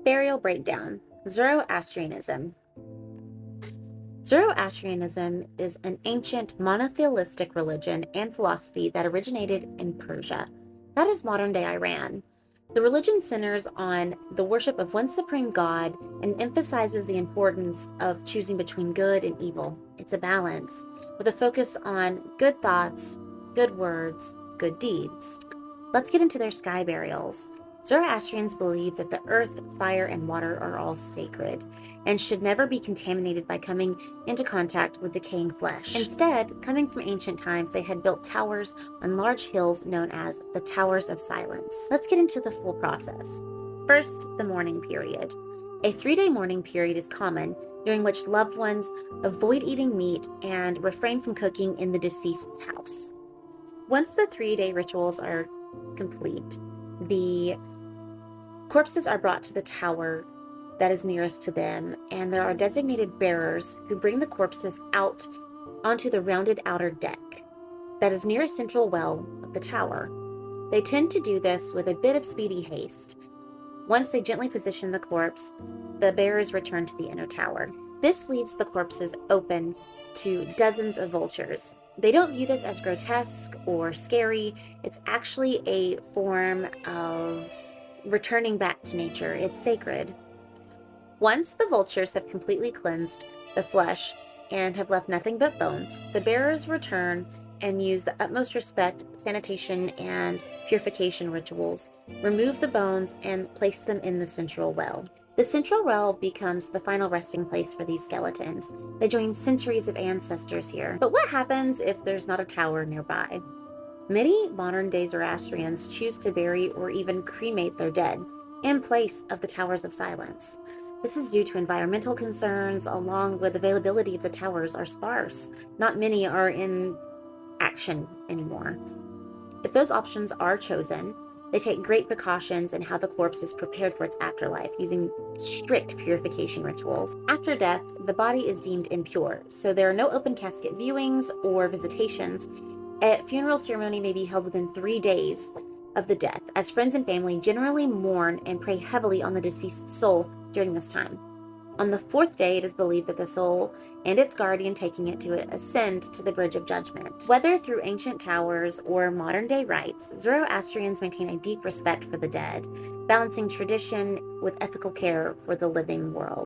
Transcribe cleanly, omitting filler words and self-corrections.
Burial breakdown. Zoroastrianism. Zoroastrianism is an ancient monotheistic religion and philosophy that originated in Persia. That is modern day Iran. The religion centers on the worship of one supreme God and emphasizes the importance of choosing between good and evil. It's a balance, with a focus on good thoughts, good words, good deeds. Let's get into their sky burials. Zoroastrians believe that the earth, fire, and water are all sacred and should never be contaminated by coming into contact with decaying flesh. Instead, coming from ancient times, they had built towers on large hills known as the Towers of Silence. Let's get into the full process. First, the mourning period. A 3-day mourning period is common, during which loved ones avoid eating meat and refrain from cooking in the deceased's house. Once the 3-day rituals are complete, the corpses are brought to the tower that is nearest to them, and there are designated bearers who bring the corpses out onto the rounded outer deck that is near a central well of the tower. They tend to do this with a bit of speedy haste. Once they gently position the corpse, the bearers return to the inner tower. This leaves the corpses open to dozens of vultures. They don't view this as grotesque or scary. It's actually a form of returning back to nature. It's sacred. Once the vultures have completely cleansed the flesh and have left nothing but bones, the bearers return and use the utmost respect, sanitation, and purification rituals, remove the bones, and place them in the central well. The central well becomes the final resting place for these skeletons. They join centuries of ancestors here. But what happens if there's not a tower nearby? Many modern-day Zoroastrians choose to bury or even cremate their dead in place of the Towers of Silence. This is due to environmental concerns, along with availability of the towers are sparse. Not many are in action anymore. If those options are chosen, they take great precautions in how the corpse is prepared for its afterlife, using strict purification rituals. After death, the body is deemed impure, so there are no open casket viewings or visitations. A funeral ceremony may be held within 3 days of the death, as friends and family generally mourn and pray heavily on the deceased's soul during this time. On the 4th day, it is believed that the soul and its guardian taking it to ascend to the Bridge of Judgment. Whether through ancient towers or modern-day rites, Zoroastrians maintain a deep respect for the dead, balancing tradition with ethical care for the living world.